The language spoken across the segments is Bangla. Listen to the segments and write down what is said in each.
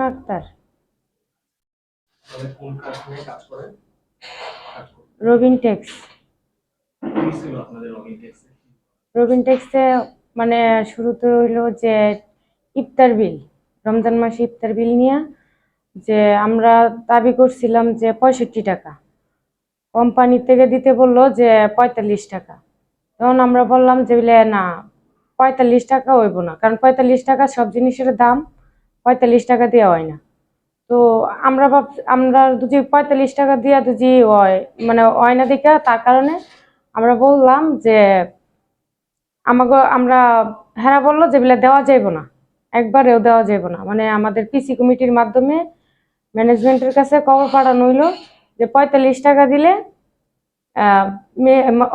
আক্তার। তাহলে কোন কারখানায় কাজ করেন? রবিন টেক্স। কি ছিল আপনাদের রবিন টেক্সে? রবিন টেক্সে মানে শুরুতে হইলো যে ইফতার বিল, রমজান মাসে ইফতার বিল নিয়ে যে আমরা দাবি করছিলাম যে 65 টাকা, কোম্পানি থেকে দিতে বললো যে 45 টাকা। তখন আমরা বললাম যে না, 45 টাকা হইব না, কারণ 45 টাকা সব জিনিসের দাম, 45 টাকা দেওয়া হয় না। তো আমরা যদি 45 টাকা দিয়া যদি হয় মানে হয় না দিকে, তার কারণে আমরা বললাম যে আমরা হেরা বললো যে দেওয়া যাইব না, একবারেও দেওয়া যাইব না। মানে আমাদের পিসি কমিটির মাধ্যমে ম্যানেজমেন্টের কাছে খবর পাঠানো হইলো যে 45 টাকা দিলে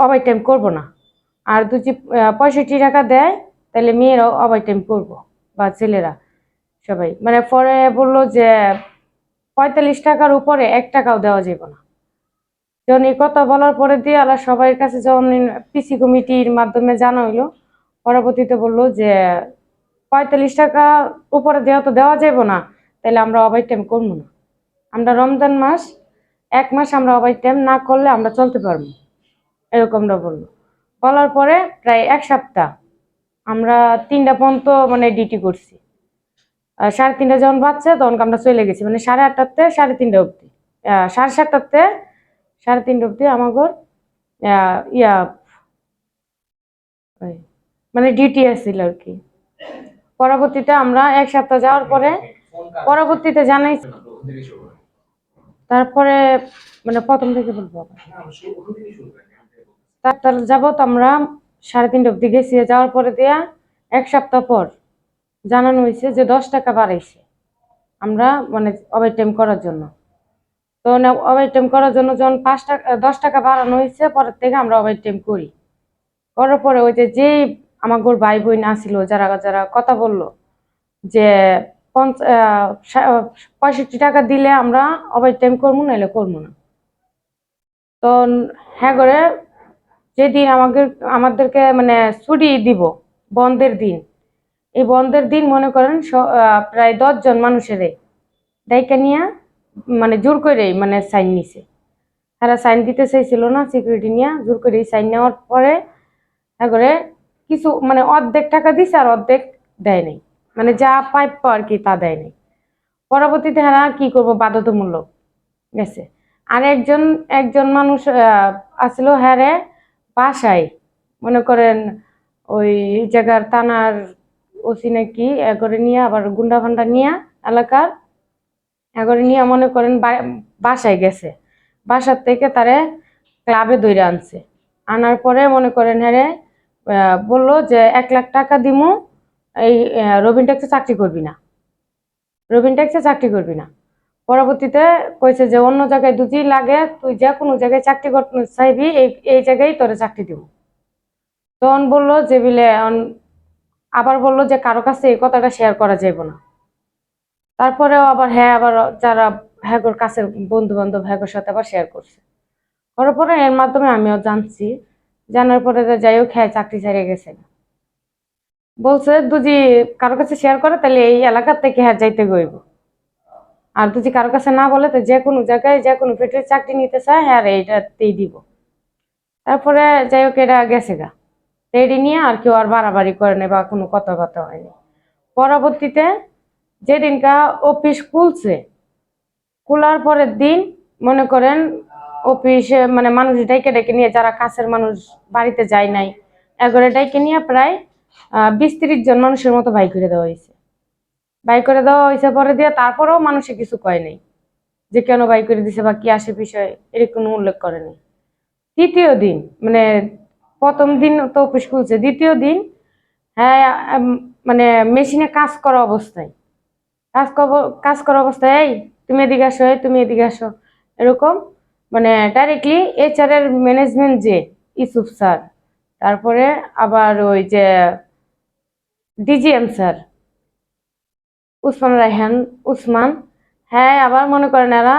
ওভার টাইম করবো না, আর যদি 65 টাকা দেয় তাহলে মেয়েরাও ওভার টাইম করবো বা ছেলেরা সবাই। মানে পরে বললো যে 45 টাকার উপরে 1 টাকাও দেওয়া যাবে না। যখন এই কথা বলার পরে দিয়ে আল্লাহ সবার কাছে যখন পিসি কমিটির মাধ্যমে জানা হইলো, পরবর্তীতে বললো যে 45 টাকা উপরে দেওয়া তো দেওয়া যাবে না, তাহলে আমরা ওভার টাইম করবো না। আমরা রমজান মাস 1 মাস আমরা ওভার টাইম না করলে আমরা চলতে পারবো, এরকমটা বললো। বলার পরে প্রায় 1 সপ্তাহ আমরা 3টা পর্যন্ত মানে ডিউটি করছি। 3:30 যখন বাচ্চা তখন আমরা চলে গেছি, মানে 8:30-তে 3:30 অব্দি, 7:30-তে 3:30 অব্দি আমাকে ইয়া মানে ডিউটি আসছিল আর কি। পরবর্তীতে আমরা 1 সপ্তাহ যাওয়ার পরে পরবর্তীতে জানাই, তারপরে মানে প্রথম থেকে বলবো। তার যাবত আমরা 3:30 অব্দি গেছি। যাওয়ার পরে দেয়া 1 সপ্তাহ পর জানানো হয়েছে যে 10 টাকা বাড়াইছে আমরা মানে ওভার টাইম করার জন্য। তো ওভার টাইম করার জন্য যখন 10 টাকা বাড়ানো হয়েছে, পরের থেকে আমরা ওভার টাইম করি। করার পরে ওই যে আমার ভাই বোন আসছিল যারা যারা কথা বললো যে 65 টাকা দিলে আমরা ওভার টাইম করবো, নাহলে করবো না। তো হ্যাঁ করে যেদিন আমাদেরকে মানে ছুটি দিব, বন্ধের দিন, এই বন্ধের দিন মনে করেন প্রায় 10 জন মানুষের ডাইকা নিয়ে মানে জোর করে মানে সাইন নিছে। তারা সাইন দিতে চাইছিল না, সিকিউরিটি নিয়ে জোর করে সাইন নেওয়ার পরে করে কিছু মানে অর্ধেক টাকা দিছে আর অর্ধেক দেয় নাই, মানে যা প্রাপ্য আর কি তা দেয় নাই। পরবর্তীতে হ্যাঁ কি করবো, বাধ্যতামূলক গেছে। আর একজন মানুষ আসলো হ্যাঁ রে বাসায়, মনে করেন ওই জায়গার থানার ওসি নাকি করে নিয়ে, আবার গুন্ডা ফান্ডা নিয়ে এলাকার এগরে নিয়ে মনে করেন বাসায় গেছে। বাসার থেকে তারে ক্লাবে ধরে আনছে। আনার পরে মনে করেন হ্যাঁ বললো যে 1 লাখ টাকা দিমু, এই রবিন ট্যাক্সে চাকরি করবি না, রবিন ট্যাক্সে চাকরি করবি না। পরবর্তীতে কইছে যে অন্য জায়গায় দুজি লাগে, তুই যে কোনো জায়গায় চাকরি করতে চাইবি, এই জায়গায় তোরে চাকরি দিব। তখন বললো যে আবার বললো যে কারো কাছে এই কথাটা শেয়ার করা যাবে না। তারপরেও আবার আবার যারা হ্যাগোর কাছের বন্ধু বান্ধব হ্যাগোর সাথে আবার শেয়ার করছে। করার পরে এর মাধ্যমে আমিও জানছি, জানার পরে যাই হোক চাকরি ছেড়ে গেছে। বলছে যদি কারো কাছে শেয়ার করে তাহলে এই এলাকার থেকে যাইতে গইব, আর যদি কারো কাছে না বলে তো যে কোনো জায়গায় যে কোনো ফ্যাক্টরি চাকরি নিতে চায় এইটাতেই দিব। তারপরে যাই হোক এটা গেছে গা, রেডি নিয়ে আর কেউ আর বাড়াবাড়ি করে নেই বা কোনো কথাবার্তা হয়নি। পরবর্তীতে যেদিনকা অফিস খুলছে, খোলার পরের দিন মনে করেন অফিসে মানে মানুষ ডাইকে ডেকে নিয়ে, যারা কাছের মানুষ বাড়িতে যায় নাই এগরে ডাইকে নিয়ে প্রায় 20-30 জন মানুষের মতো বাই করে দেওয়া হয়েছে। বাই করে দেওয়া হয়েছে পরে দিয়ে, তারপরেও মানুষে কিছু কয় নাই যে কেন বাই করে দিছে বা কি আসে বিষয়, এর কোনো উল্লেখ করেনি। তৃতীয় দিন মানে প্রথম দিন তো অফিস খুলছে, দ্বিতীয় দিন হ্যাঁ মানে মেশিনে কাজ করা অবস্থায় এই তুমি এদিকে আসো, তুমি এদিকে আসো, এরকম মানে ডাইরেক্টলি এইচআর এর ম্যানেজমেন্ট যে ইউসুফ স্যার, তারপরে আবার ওই যে ডিজিএম স্যার উসমান, হ্যাঁ আবার মনে করেন এরা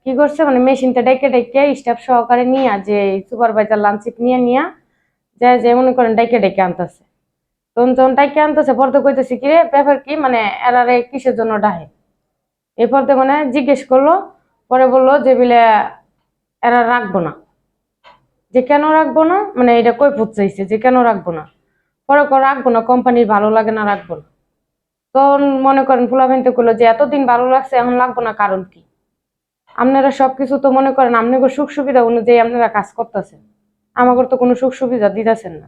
কি করছে মানে মেশিনটা ডেকে ডেকে স্টাফ সহকারে নিয়ে, যে সুপারভাইজার লাঞ্চিট নিয়ে যে মনে করেন ডেকে ডেকে আনতেছে। তখন যখন ডাইকে আনতেছে পরে তো কইতেছি কি রে ব্যাপার কি, মানে এরারে কিসের জন্য ডাহে, এরপর তো মানে জিজ্ঞেস করলো, পরে বললো যে বিলে এরা রাখবো না, যে কেন রাখবো না, মানে এটা কৈফিয়ত চাইছে যে কেন রাখবো না। পরে রাখবো না, কোম্পানির ভালো লাগে না, রাখবো না। তখন মনে করেন ফুলাফাইন তো করলো যে এতদিন ভালো লাগছে এখন লাগবো না, কারণ কি? আপনারা সবকিছু তো মনে করেন আপনাদের সুখ সুবিধা অনুযায়ী আপনারা কাজ করতেছেন, আমাকে তো কোনো সুখ সুবিধা দিতেছেন না।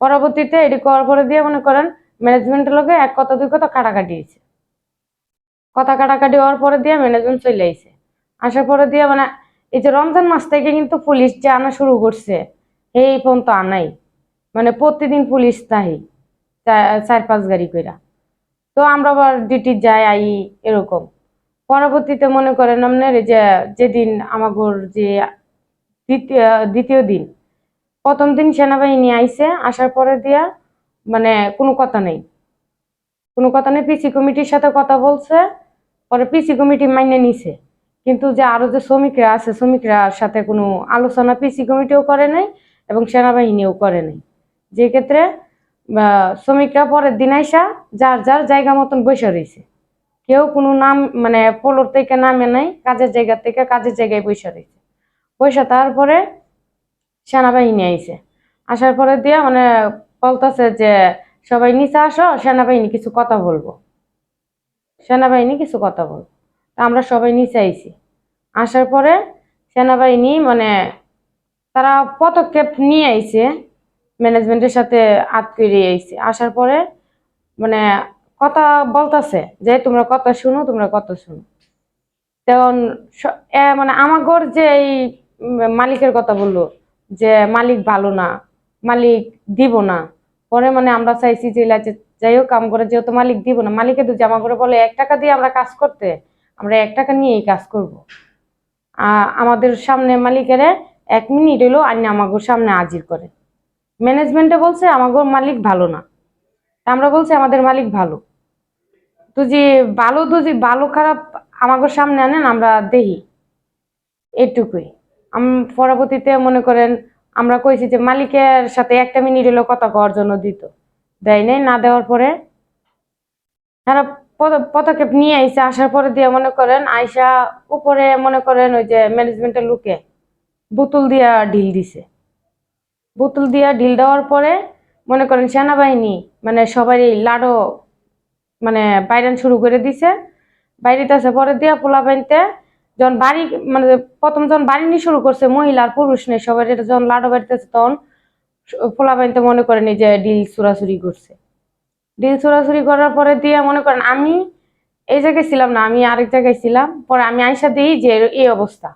পরবর্তীতে এটি করার পরে দিয়ে মনে করেন ম্যানেজমেন্টের লোকে এক কথা দুই কথা কাটাকাটি হয়েছে। কথা কাটাকাটি হওয়ার পরে দিয়ে ম্যানেজমেন্ট চলে আইছে। আসার পরে দিয়ে মানে এই যে রমজান মাস থেকে কিন্তু পুলিশ যে আনা শুরু করছে, এই পর্যন্ত আনাই, মানে প্রতিদিন পুলিশ তাই 4-5 গাড়ি কইরা। তো আমরা আবার ডিউটি যাই আই এরকম। পরবর্তীতে মনে করেন আপনার এই যে যেদিন আমাগোর যে দ্বিতীয় দ্বিতীয় দিন, প্রথম দিন সেনাবাহিনী আইছে, আসার পরে দিয়া মানে কোনো কথা নেই, কোনো কথা নেই। পিসি কমিটির সাথে কথা বলছে, পরে পিসি কমিটি মাইনে নিছে, কিন্তু যে আরো যে শ্রমিকরা আছে শ্রমিকরার সাথে কোনো আলোচনা পিসি কমিটিও করে নাই এবং সেনাবাহিনীও করে নাই। যে ক্ষেত্রে শ্রমিকরা পরের দিন আইসা যার যার জায়গা মতন বসে রয়েছে, কেউ কোনো নাম মানে পোলোর থেকে নামে নাই, কাজের জায়গা থেকে কাজের জায়গায় বসে রয়েছে। বসে তারপরে সেনাবাহিনী আইছে, আসার পরে দিয়া মানে বলতেছে যে সবাই নিচে আসো, সেনাবাহিনী কিছু কথা বলবো, সেনাবাহিনী কিছু কথা বলবো। তা আমরা সবাই নিচে আইছি। আসার পরে সেনাবাহিনী মানে তারা পদক্ষেপ নিয়ে আইছে, ম্যানেজমেন্টের সাথে আইছে। আসার পরে মানে কথা বলতেছে যে তোমরা কথা শুনো, তোমরা কথা শুনো। তখন মানে আমাগর যে এই মালিকের কথা বললো যে মালিক ভালো না, মালিক দিব না। পরে মানে আমরা চাইছি যে যাই হোক কাম করে, যেহেতু মালিক দিব না, মালিকের তো জামা করে বলে 1 টাকা দিয়ে আমরা কাজ করতে, আমরা 1 টাকা নিয়েই কাজ করব। আমাদের সামনে মালিকের 1 মিনিট হলো আইনে আমাগোর সামনে হাজির করে। ম্যানেজমেন্টে বলছে আমাগোর মালিক ভালো না, আমরা বলছি আমাদের মালিক ভালো। তো যে ভালো, তো যে ভালো খারাপ আমাগোর সামনে আনেন, আমরা দেখি, এটুকুই। পরবর্তীতে মনে করেন আমরা কইছি যে মালিকের সাথে 1টা মিনিট হলো কথা কওয়ার জন্য দিত, দেয় নাই। না দেওয়ার পরে তারা পদক্ষেপ নিয়ে আইসা, আসার পরে দিয়ে মনে করেন আইসা উপরে মনে করেন ওই যে ম্যানেজমেন্টের লোকে বোতল দিয়া ঢিল দিছে। বোতল দিয়া ঢিল দেওয়ার পরে মনে করেন সেনাবাহিনী মানে সবারই লাড়ো মানে বাইরান শুরু করে দিছে। বাইরেতে পরে দিয়া পোলা বাইনতে যখন বাড়ি মানে প্রথম যখন বাড়ি নিয়ে শুরু করছে, মহিলা আর পুরুষ নেই, সবাই যখন লাড়ো বাড়িতেছে তখন পোলা বাইনতে মনে করেন এই যে ডিল চুরাচুরি করছে। ডিল চুরাচুরি করার পরে দিয়ে মনে করেন আমি এই জায়গায় ছিলাম না, আমি আরেক জায়গায় ছিলাম। পরে আমি আইসা দিই যে এই অবস্থা।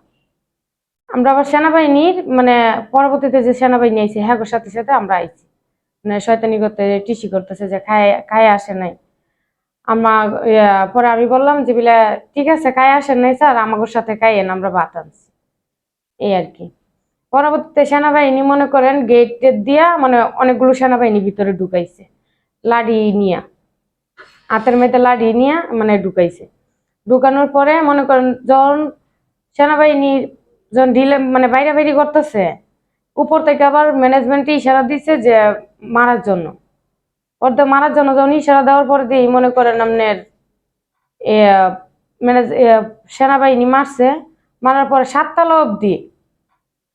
আমরা আবার সেনাবাহিনীর মানে পরবর্তীতে যে সেনাবাহিনী আইছে হ্যাঁ সাথে সাথে আমরা আইছি, মানে শয়তানি করতে টিসি করতেছে যে খায় খায় আসে নাই। আমার পরে আমি বললাম যে বিলা ঠিক আছে খায় আসেন নাই স্যার, আমাদের সাথে খাইয়েন, আমরা ভাত আনছি, এই আর কি। পরবর্তীতে সেনাবাহিনী মনে করেন গেট দিয়া মানে অনেকগুলো সেনাবাহিনী ভিতরে ঢুকাইছে, লাঠি নিয়া, হাতের মধ্যে লাঠি নিয়া মানে ঢুকাইছে। ঢুকানোর পরে মনে করেন যখন সেনাবাহিনী যখন ঢিলে মানে বাইরে বাইরে করতেছে, উপর থেকে আবার ম্যানেজমেন্টে ইশারা দিচ্ছে যে মারার জন্য। ওর মারার জন্য যখন ইশারা দেওয়ার পরে দিয়ে মনে করেন আপনার মানে সেনাবাহিনী মারছে। মারার পরে 7 তলা অব্দি,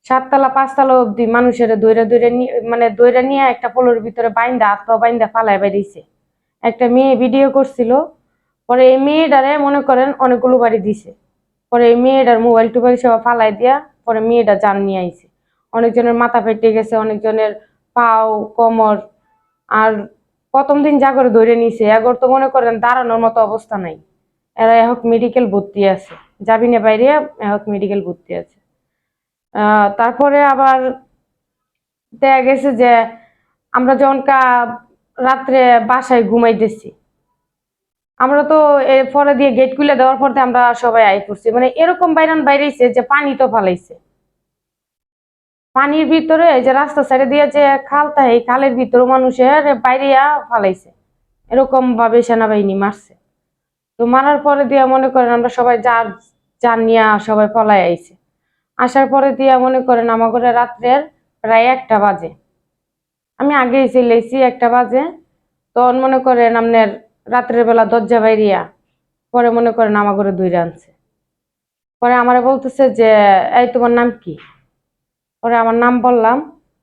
7 তলা 5 তলা অব্দি মানুষের দৈরা দৈরা মানে দৈরা নিয়ে একটা পোলোর ভিতরে বাইন্দা হাত পা বাইন্দা ফালায় বেরিয়েছে। একটা মেয়ে ভিডিও করছিল। পরে এই মেয়েটারে মনে করেন অনেকগুলো বাড়ি দিছে। পরে এই মেয়েটার মোবাইল টোবাইল সব ফালাই দিয়া পরে মেয়েটা জান নিয়ে আইছে। অনেকজনের মাথা ফেটে গেছে, অনেকজনের পাও কোমর। আর প্রথম দিন যা করে ধরে নিছে, এগর তো মনে করেন দাঁড়ানোর মতো অবস্থা নাই। এরা এখন মেডিকেল ভর্তি আছে, যাবিনে বাইরে এখন মেডিকেল ভর্তি আছে। তারপরে আবার দেখা গেছে যে আমরা যখন রাত্রে বাসায় ঘুমাইতেছি, আমরা তো পরে দিয়ে গেট খুলে দেওয়ার পর আমরা সবাই আই পড়ছি, মানে এরকম বাইরান বাইরেছে যে পানি তো ফালাইছে। পানির ভিতরে এই যে রাস্তা সাইডে দিয়ে যে খালটা, এই খালের ভিতরে মানুষের বাইরে ফালাইছে। এরকম ভাবে সেনাবাহিনী মারছে। তো মারার পরে দিয়া মনে করেন আমরা সবাই যার যার নিয়ে সবাই পলাই আইছে। আসার পরে দিয়া মনে করেন আমার ঘরে রাত্রের প্রায় 1টা বাজে, আমি আগেই চলেছি 1টা বাজে। তখন মনে করেন আপনার রাত্রের বেলা দরজা বাইরিয়া পরে মনে করেন আমার ঘরে দুইটা আনছে। পরে আমারে বলতেছে যে এই তোমার নাম কি? পরে আমার নাম বললাম,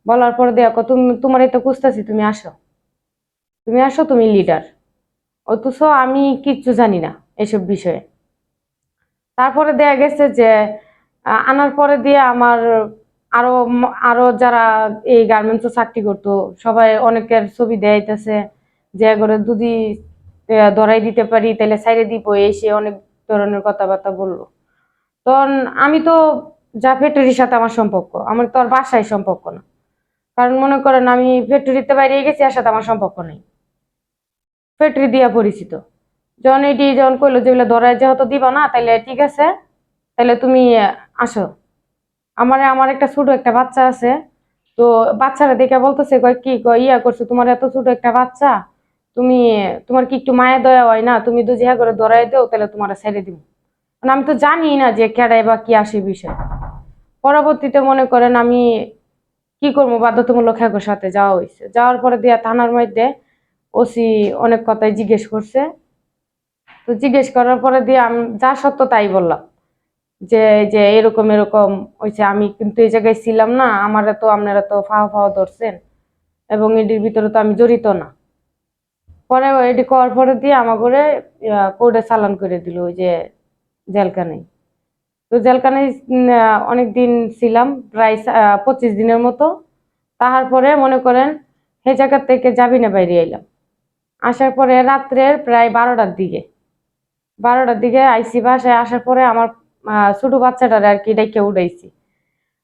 বলার পরে দেখো তুমি, তোমার এই তো খুঁজতেছি, তুমি আসো, তুমি আসো, তুমি লিডার। অথচ আমি কিচ্ছু জানি না এসব বিষয়ে। তারপরে দেখা গেছে যে আনার পরে দিয়ে আমার আরো যারা এই গার্মেন্টসে চাকরি করতো সবাই অনেকের ছবি দেখাইতেছে যে করে যদি ধরাই দিতে পারি তাহলে সাইরে দিব, এসে অনেক ধরনের কথাবার্তা বললো। তখন আমি তো যা ফ্যাক্টরির সাথে আমার সম্পর্ক, আমার তো আর বাসায় সম্পর্ক না। কারণ মনে করেন আমি ফ্যাক্টরিতে বাইরে গেছি, এর সাথে আমার সম্পর্ক নেই, ফ্যাক্টরি দিয়া পরিচিত। যখন এটি যখন কইলো যেগুলো ধরায় যেহেতু দিবা না, তাহলে ঠিক আছে, তাহলে তুমি আসো। আমার একটা ছোট একটা বাচ্চা আছে। তো বাচ্চারা দেখে বলতেছে কয় কি কয় ইয়া করছো, তোমার এত ছোট একটা বাচ্চা, তুমি তোমার কি একটু মায়া দয়া হয় না, তুমি তো জিহা করে ধরাই দেও তাহলে তোমার ছেড়ে দিব। মানে আমি তো জানি না যে কেডাই বা কি আসে বিষয়। পরবর্তীতে মনে করেন আমি কি করবো, বাধ্যতামূলক হ্যাগোর সাথে যাওয়া হয়েছে। যাওয়ার পরে দিয়া থানার মধ্যে ওসি অনেক কথাই জিজ্ঞেস করছে। তো জিজ্ঞেস করার পরে দিয়ে আমি যা সত্য তাই বললাম যে যে এরকম এরকম হয়েছে, আমি কিন্তু এই জায়গায় ছিলাম না, আমারা তো আপনারা তো ফাওয়া ফাওয়া ধরছেন এবং এটির ভিতরে তো আমি জড়িত না। পরে এটি করার পরে দিয়ে আমার করে কোর্টে চালান করে দিল, ওই যে জেলখানায়। তো জেলখানায় অনেকদিন ছিলাম, প্রায় 25 দিনের মতো। তাহার পরে মনে করেন সেই জায়গার থেকে জামিনে বাইরে এলাম। আসার পরে রাত্রের প্রায় 12টার দিকে আইসি। বাসায় আসার পরে আমার ছোট বাচ্চাটারে আর কি ডাইকে উঠাইছি।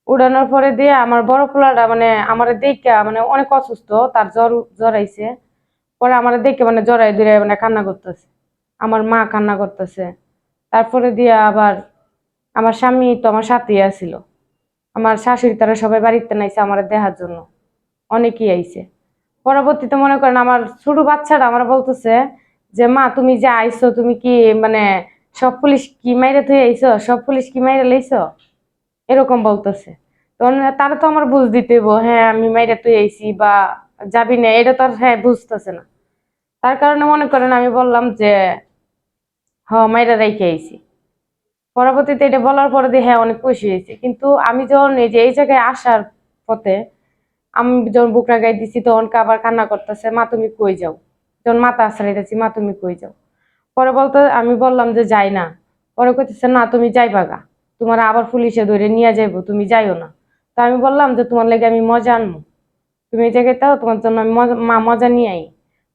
উড়ানোর পরে দিয়ে আমার বড় পোলাটা মানে আমার দেখে মানে অনেক অসুস্থ, তার জ্বর জ্বর আইছে। পরে আমার দেখে মানে জড়াই ধরে মানে কান্না করতেছে, আমার মা কান্না করতেছে। তারপরে দিয়ে আবার আমার স্বামী তো আমার সাথেই আসিল, আমার শাশুড়ি তারা সবাই বাড়িতে নাইছে আমার দেখার জন্য, অনেকেই আইছে। পরবর্তীতে মনে করেন আমার ছোট বাচ্চাটা আমার বলতেছে যে মা তুমি যে আইছো, তুমি কি মানে সব পুলিশ কি মাইরে থুই আইছো, সব পুলিশ কি মাইরে লাইছো, এরকম বলতেছে। তখন তারা তো আমার বুঝ দিতে হইবো, হ্যাঁ আমি মাইরে তুই আইছি বা যাবি না, এটা তো আর হ্যাঁ বুঝতেছে না। তার কারণে মনে করেন আমি বললাম যে হ মাইরা রাইখে আইছি। পরবর্তীতে এটা বলার পরে দিয়ে হ্যাঁ অনেক খুশি হয়েছে। কিন্তু আমি যখন এই যে এই জায়গায় আসার পথে আমি যখন বুকরা গাই দিছি তখন আবার কান্না করতেছে, মা তুমি কই যাও। যখন মাথা আছড়াইতেছি, মা তুমি কই যাও। পরে বলতে আমি বললাম যে যাই না। পরে কইতেছে না তুমি যাইবা গা, তোমার আবার পুলিশে ধরে নিয়ে যাইবো, তুমি যাইও না। তো আমি বললাম যে তোমার লেগে আমি মজা আনবো, তুমি এই জায়গায় তাও, তোমার জন্য আমি মজা নিয়ে আই।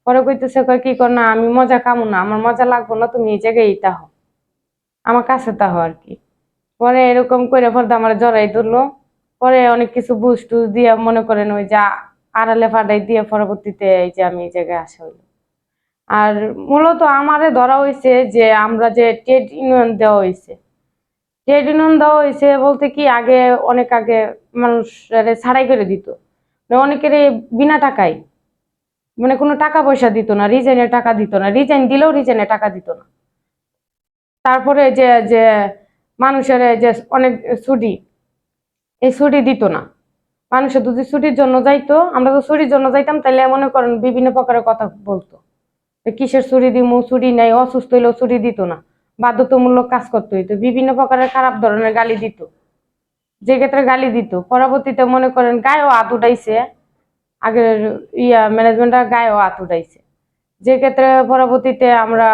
পরে কইতেছে কয় কি কর না, আমি মজা কামু না, আমার মজা লাগবো না, তুমি এই জায়গায় তাহ, আমার কাছে তাহ আর কি। পরে এরকম করে পরে আমার জড়াই ধরলো। পরে অনেক কিছু বুঝ টুস দিয়ে মনে করেন ওই যে আড়ালে ফাটাই দিয়ে পরবর্তীতে এই যে আমি এই জায়গায় আসা হইলো। আর মূলত আমারে ধরা হয়েছে যে আমরা যে ট্রেড ইউনিয়ন দেওয়া হয়েছে, ট্রেড ইউনিয়ন দেওয়া হয়েছে বলতে কি আগে অনেক আগে মানুষ ছাড়াই করে দিত, মানে অনেকের বিনা টাকায়, মানে কোনো টাকা পয়সা দিত না, রিজাইনের টাকা দিত না, রিজাইন দিলেও রিজাইনের টাকা দিত না। তারপরে যে যে মানুষের যে অনেক ছুটি, এই ছুটি দিত না। মানুষের যদি ছুটির জন্য যাইতো, আমরা তো ছুটির জন্য যাইতাম, তাহলে মনে করেন বিভিন্ন প্রকারের কথা বলতো, কিসের ছুটি দিমু, ছুটি নাই, অসুস্থ হইলেও ছুটি দিত না, বাধ্যতামূলক কাজ করতে হইতো, বিভিন্ন প্রকারের খারাপ ধরনের গালি দিত। যে ক্ষেত্রে গালি দিত পরবর্তীতে মনে করেন গায়েও হাত উঠাইছে, আগের ম্যানেজমেন্টরা গায়েও হাত উঠাইছে। যে ক্ষেত্রে পরবর্তীতে আমরা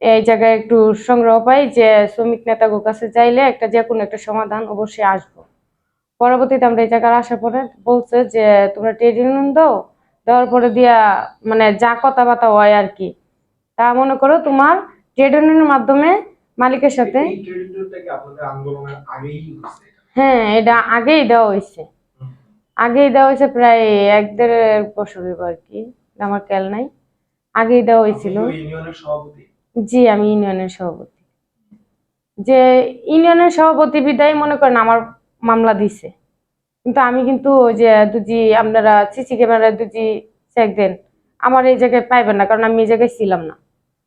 এই জায়গায় একটু সংগ্রহ পাই যে শ্রমিক নেতাদের কাছে চাইলে একটা যে কোনো একটা সমাধান অবশ্যই আসবো। পরবর্তীতে আমরা এই জায়গায় আসার পরে বলছে যে তোমরা ট্রেড ইউনিয়ন দাও, দেওয়ার পরে দিয়া মানে যা কথাবার্তা হয় আর কি, তা মনে করো তোমার ট্রেড ইউনিয়নের মাধ্যমে মালিকের সাথে। এই ট্রেড ইউনিয়নটা কি আপনাদের আন্দোলনের আগেই হয়েছে? হ্যাঁ এটা আগেই দেওয়া হয়েছে, আগেই দেওয়া হয়েছে প্রায় 1-1.5 বছর হইব আর কি, আমার খেয়াল নাই, আগেই দেওয়া হয়েছিল। আপনি কি ইউনিয়নের সভাপতি? জি আমি ইউনিয়নের সভাপতি। যে ইউনিয়নের সভাপতি বিদায় মনে করেন আমার মামলা দিছে, কিন্তু আমি কিন্তু ওই যে দুজি আপনারা সিসি ক্যামেরায় দুজি চেক দেন, আমার এই জায়গায় পাইবেন না, কারণ আমি এই জায়গায় ছিলাম না,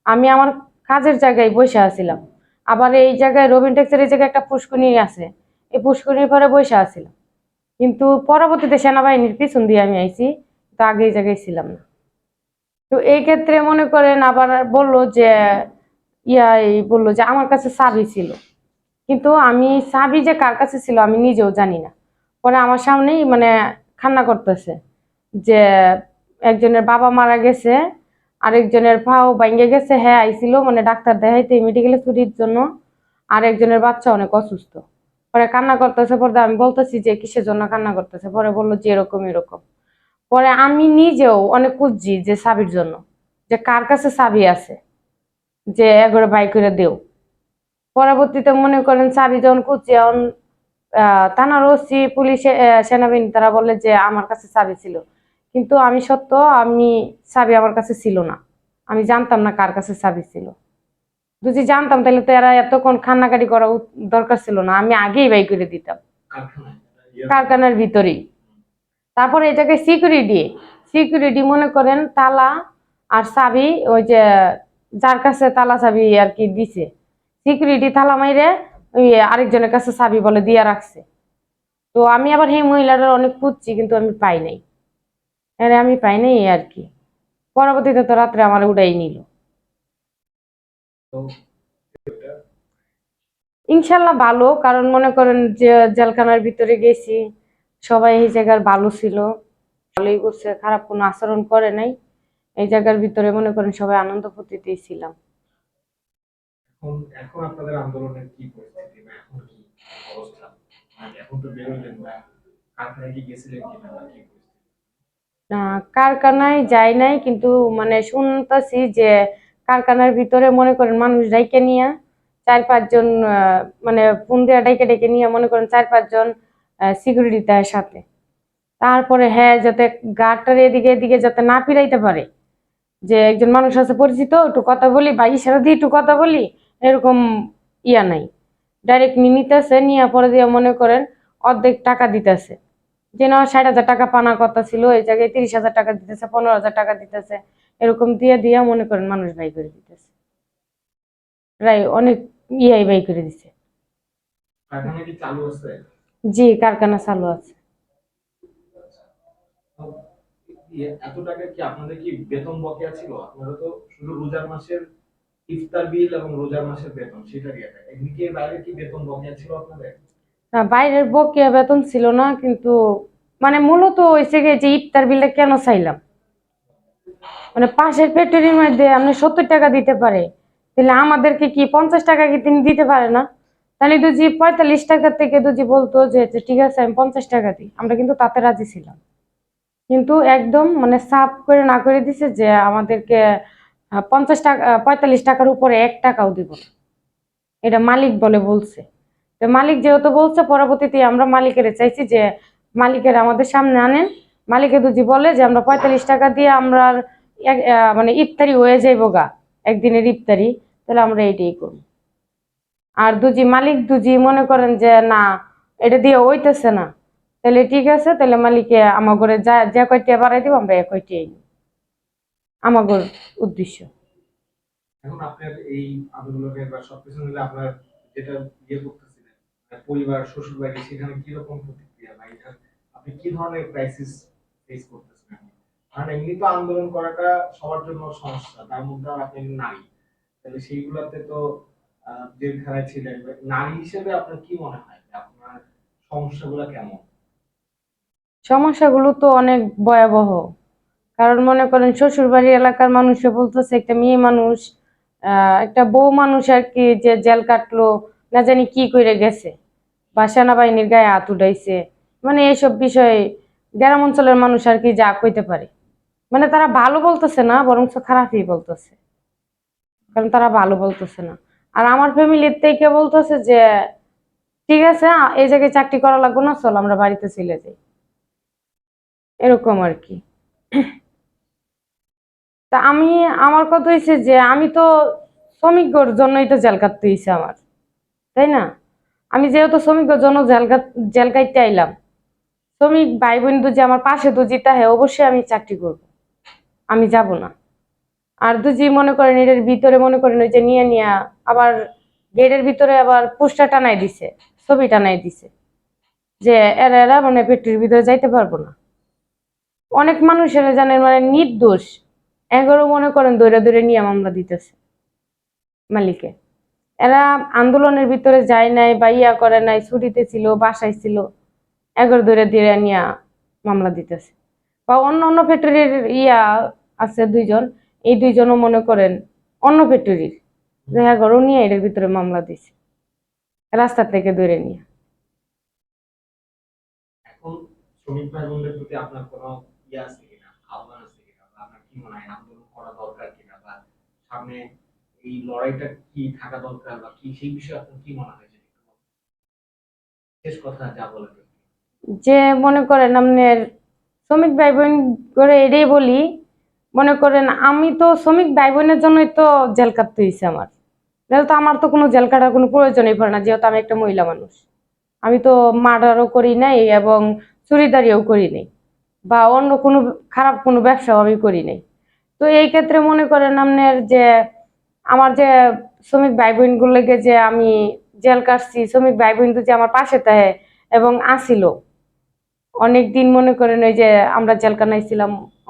আমি আমার কাজের জায়গায় বসে আছিলাম। আবার এই জায়গায় রবিন ট্যাক্সের এই জায়গায় একটা পুষ্করিণী আছে, এই পুষ্করিণীর পরে বসে আছিলাম। কিন্তু পরবর্তীতে সেনাবাহিনীর পিছন দিয়ে আমি আইছি, তো আগে এই জায়গায় ছিলাম না। তো এই ক্ষেত্রে মনে করেন আবার বললো যে এই বললো যে আমার কাছে চাবি ছিল, কিন্তু আমি চাবি যে কার কাছে ছিল আমি নিজেও জানি না। পরে আমার সামনেই মানে কান্না করতেছে যে একজনের বাবা মারা গেছে, আরেকজনের পাও ভাঙে গেছে, হ্যাঁ আইছিল মানে ডাক্তার দেখাইতে মেডিকেলে ছুটির জন্য, আর একজনের বাচ্চা অনেক অসুস্থ। পরে কান্না করতেছে, পরে আমি বলতেছি যে কিসের জন্য কান্না করতেছে, পরে বললো যে এরকম এরকম। পরে আমি নিজেও অনেক খুঁজছি যে চাবির জন্য, যে কার কাছে চাবি আছে, যে একবারে বাই করে দেও। পরবর্তীতে মনে করেন চাবি যখন খুঁজছি, এখন থানার ওসি পুলিশ সেনাবাহিনী তারা বলে যে আমার কাছে চাবি ছিল, কিন্তু আমি সত্য আমি চাবি আমার কাছে ছিল না, আমি জানতাম না কার কাছে চাবি ছিল। যদি জানতাম তাহলে তো এরা এতক্ষণ কান্নাকাটি করা দরকার ছিল না, আমি আগেই বাই করে দিতাম কারখানায় কারখানার ভিতরেই। তারপরে এই জায়গায় সিকিউরিটি সিকিউরিটি মনে করেন তালা আর চাবি, ওই যে যার কাছে তালা চাবি আর কি দিছে, সিকিউরিটি তালা মাইরে ওই আরেকজনের কাছে চাবি বলে দিয়া রাখছে। তো আমি আবার সেই মহিলাটার অনেক খুঁজছি, কিন্তু আমি পাই নাই, আমি পাই নাই এই আর কি। পরবর্তীতে তো রাত্রে আমার উড়াই নিল। তো এটা ইনশাল্লাহ ভালো, কারণ মনে করেন যে জেলখানার ভিতরে গেছি, সবাই এই জায়গার ভালো ছিল, ভালোই করছে, খারাপ কোনো আচরণ করে নাই। এই জায়গার ভিতরে মনে করেন সবাই আনন্দ ফুর্তিতেই ছিলাম। এখন এখন আপনাদের আন্দোলনের কি পরিস্থিতি বা এখন কি অবস্থা? মানে এখন তো বেরোলেন না, কারখানায় কি গেছিলেন কিনা বা কি পরিস্থিতি? কারখানায় যাই নাই, কিন্তু মানে শুনতেছি যে কারখানার ভিতরে মনে করেন মানুষ ডাইকে নিয়ে 4-5 জন, মানে ফোন দিয়ে ডাইকে ডেকে নিয়ে মনে করেন 4-5 জন সিকিউরিটি তার সাথে। তারপরে হ্যাঁ যাতে গাড়টার এদিকে এদিকে যাতে না ফিরাইতে পারে, যে একজন মানুষ আছে পরিচিত, একটু কথা বলি বা ইশারা দিয়ে একটু কথা বলি, এরকম ইয়া নাই। ডাইরেক্ট নিতেছে, নিয়ে পরে দিয়ে মনে করেন অর্ধেক টাকা দিতেছে, যে না 60,000 টাকা পানার কথা ছিল, এই জায়গায় 30,000 টাকা দিতেছে, 15,000 টাকা দিতেছে, এরকম দিয়ে দিয়ে মনে করেন মানুষ বাই করে দিতেছে, প্রায় অনেক ইয়াই বাই করে দিছে। কারখানা কি চালু আছে? জি, কারখানা চালু আছে। তো এত টাকা কি আপনাদের কি বেতন বকেয়া ছিল? আপনারা তো শুধু রোজার মাসের ইফতার বিল এবং রোজার মাসের বেতন সেটা দিয়ে থাকে, এমনি কি এর বাইরে কি বেতন বকেয়া ছিল আপনাদের? না, বাইরের বকেয়া বেতন ছিল না, কিন্তু মানে মূলত হয়েছে গিয়ে যে ইফতার বিলটা কেন চাইলাম, মানে পাশের ফ্যাক্টরির মধ্যে আপনি 70 টাকা দিতে পারে, তাহলে আমাদেরকে কি 50 টাকা কি তিনি দিতে পারে না? তাহলে দুজি 45 টাকা থেকে দুজি বলতো যে যে ঠিক আছে আমি 50 টাকা দিই, আমরা কিন্তু তাতে রাজি ছিলাম। কিন্তু একদম মানে সাফ করে না করে দিছে যে আমাদেরকে 50 টাকা, 45 টাকার উপরে 1 টাকাও দিব না, এটা মালিক বলে বলছে। তো মালিক যেহেতু বলছে, পরবর্তীতে আমরা মালিকের চাইছি যে মালিকের আমাদের সামনে আনেন, মালিকে দুজি বলে যে আমরা 45 টাকা দিয়ে আমরা মানে ইফতারি হয়ে যাইব গা, একদিনের ইফতারি, তাহলে আমরা এইটাই করব। আর দুজি মালিক দুজি মনে করেন যে না এটা দিয়ে হইতেছে না, তাহলে ঠিক আছে, তাহলে মালিকে আমার ঘরে যা যে কয়টা বাড়াই দিব আমরা এক কয়টাই নিব, আমার উদ্দেশ্য। এখন আপনার এই আন্দোলনের বা সবকিছু মিলে আপনার যেটা ইয়ে করতেছিলেন, মানে পরিবার শ্বশুর বাড়ি সেখানে কিরকম প্রতিক্রিয়া বা এটা আপনি কি ধরনের ক্রাইসিস ফেস করতেছেন এখন? কারণ এমনি তো আন্দোলন করাটা সবার জন্য সমস্যা, তার মধ্যে আর আপনি একজন নারী, তাহলে সেইগুলাতে তো জেলখানায় ছিলেন, নারী হিসেবে আপনার কি মনে হয় যে আপনার সমস্যাগুলো কেমন? সমস্যাগুলো তো অনেক ভয়াবহ, কারণ মনে করেন শ্বশুর বাড়ি এলাকার মানুষে বলতেছে একটা মেয়ে মানুষ, একটা বউ মানুষ আর কি, যে জেল কাটলো, না জানি কি করে গেছে, বা সেনাবাহিনীর গায়ে হাত উঠাইছে, মানে এইসব বিষয়ে গ্রাম অঞ্চলের মানুষ আর কি যা কইতে পারে, মানে তারা ভালো বলতেছে না, বরঞ্চ খারাপই বলতেছে, কারণ তারা ভালো বলতেছে না। আর আমার ফ্যামিলির থেকে বলতেছে যে ঠিক আছে, এই জায়গায় চাকরি করা লাগবে না, চল আমরা বাড়িতে চলে যাই, এরকম আর কি। তা আমি, আমার কথা হয়েছে যে আমি তো শ্রমিকর জন্যই তো জেল কাটতে হয়েছে আমার, তাই না? আমি যেহেতু শ্রমিকর জন্য জেল কাটতে আইলাম, শ্রমিক ভাই বোন দুজি আমার পাশে দুজি তাহে অবশ্যই আমি চাকরি করব, আমি যাব না। আর দুজি মনে করেন এটার ভিতরে মনে করেন ওই যে নিয়ে নিয়ে আবার গেটের ভিতরে আবার পোস্টার টানাই দিছে, ছবি টানাই দিছে যে এরা এরা মানে ফ্যাক্টরির ভিতরে যাইতে পারবো না। অনেক মানুষের জানেন মানে নির্দোষ, এগারো মনে করেন দৌড়ে দৌড়ে নিয়ে মামলা দিতেছে। মালিকে। এরা আন্দোলনের ভিতরে যায় নাই বা ইয়া করে নাই, ছুটিতে ছিল, বাসায় ছিল, এগর ধরে ধীরে নিয়া মামলা দিতেছে। বা অন্য অন্য ফ্যাক্টরির ইয়া আছে দুইজন, এই দুইজনও মনে করেন অন্য ফ্যাক্টরির, এগরও নিয়ে এর ভিতরে মামলা দিছে রাস্তা থেকে ধরে নিয়ে। এখন শ্রমিক ভাই বোনদের প্রতি আপনার কোনো ইয়ে আছে কিনা, আহ্বান আছে কিনা, বা আপনার কি মনে হয় আন্দোলন করা দরকার কিনা, বা সামনে এই লড়াইটা কি থাকা দরকার, বা কি সেই বিষয়ে আপনার কি মনে হয়, যদি একটু বলেন। শেষ কথা যা বলেন। যে মনে করেন আপনার শ্রমিক ভাই বোন করে এটাই বলি, মনে করেন আমি তো শ্রমিক ভাই বোনের জন্যই তো জেল কাটতে হয়েছে আমার, নাহলে তো আমার তো কোনো জেল কাটার কোনো প্রয়োজনই পড়ে না, যেহেতু আমি একটা মহিলা মানুষ। আমি তো মার্ডারও করি নাই এবং চুরিদারিও করি নাই বা অন্য কোনো খারাপ কোনো ব্যবসাও আমি করি নাই। তো এই ক্ষেত্রে মনে করেন আপনার যে আমার যে শ্রমিক ভাই বোনগুলোকে যে আমি জেল কাটছি, শ্রমিক ভাই বোন তো যে আমার পাশে থাকে এবং আসিল অনেক দিন, মনে করেন ওই যে আমরা জেলখানায়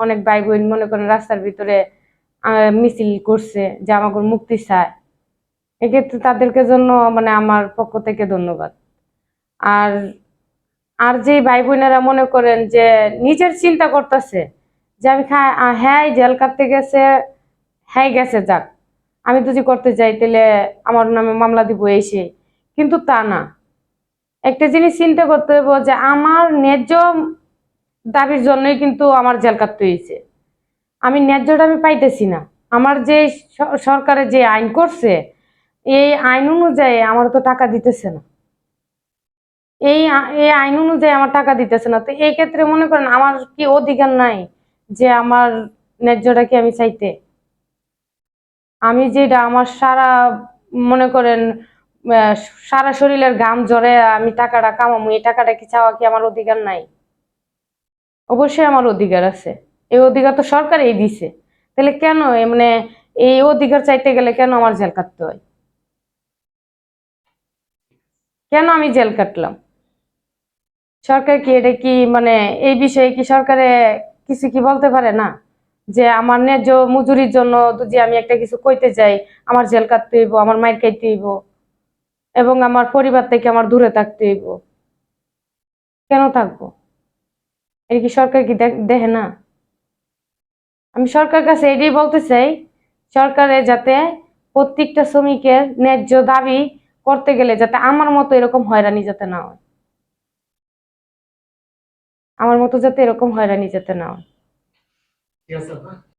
অনেক ভাই বোন মনে করেন রাস্তার ভিতরে মিছিল করছে যে আমাকে মুক্তি চায়। এক্ষেত্রে তাদেরকে জন্য মানে আমার পক্ষ থেকে ধন্যবাদ। আর আর যে ভাই বোনেরা মনে করেন যে নিজের চিন্তা করতেছে যে আমি হ্যাঁ জেল কাটতে গেছে, হ্যাঁ গেছে যাক, আমি যদি করতে যাই তাহলে আমার নামে মামলা দিব এসে, কিন্তু তা না। একটা জিনিস চিন্তা করতে হবে যে আমার ন্যায্য দাবির জন্যই কিন্তু আমার জেল কাটতে হয়েছে, আমি ন্যায্যটা আমি পাইতেছি না। আমার যে সরকারের যে আইন করছে, এই আইন অনুযায়ী আমার তো টাকা দিতেছে না, এই আইন অনুযায়ী আমার টাকা দিতেছে না। তো এই ক্ষেত্রে মনে করেন আমার কি অধিকার নাই যে আমার ন্যায্যটা কি আমি চাইতে? আমি যেটা আমার সারা মনে করেন আহ, সারা শরীরের ঘাম ঝরে আমি টাকাটা কামাবো, এই টাকাটা কি চাওয়া কি আমার অধিকার নাই? অবশ্যই আমার অধিকার আছে। এই অধিকার তো সরকারই দিছে। তাহলে কেন মানে এই অধিকার চাইতে গেলে কেন আমার জেল কাটতে হয়? কেন আমি জেল কাটলাম? সরকার কি এটা কি মানে এই বিষয়ে কি সরকারে কিছু কি বলতে পারে না? যে আমার ন্যায্য মজুরির জন্য যদি আমি একটা কিছু কইতে যাই, আমার জেল কাটতে হইব, আমার মাইর খাইতে হইব এবং আমার পরিবার থেকে আমার দূরে থাকতে হইব। কেন থাকবো? এটা কি সরকার কি দেখে না? আমি সরকার কাছে এটাই বলতে চাই, সরকারে যাতে প্রত্যেকটা শ্রমিকের ন্যায্য দাবি করতে গেলে যাতে আমার মতো এরকম হয়রানি যাতে না হয়, আমার মতো যাতে এরকম হয়রানি যাতে না হয়। ঠিক আছে আপা?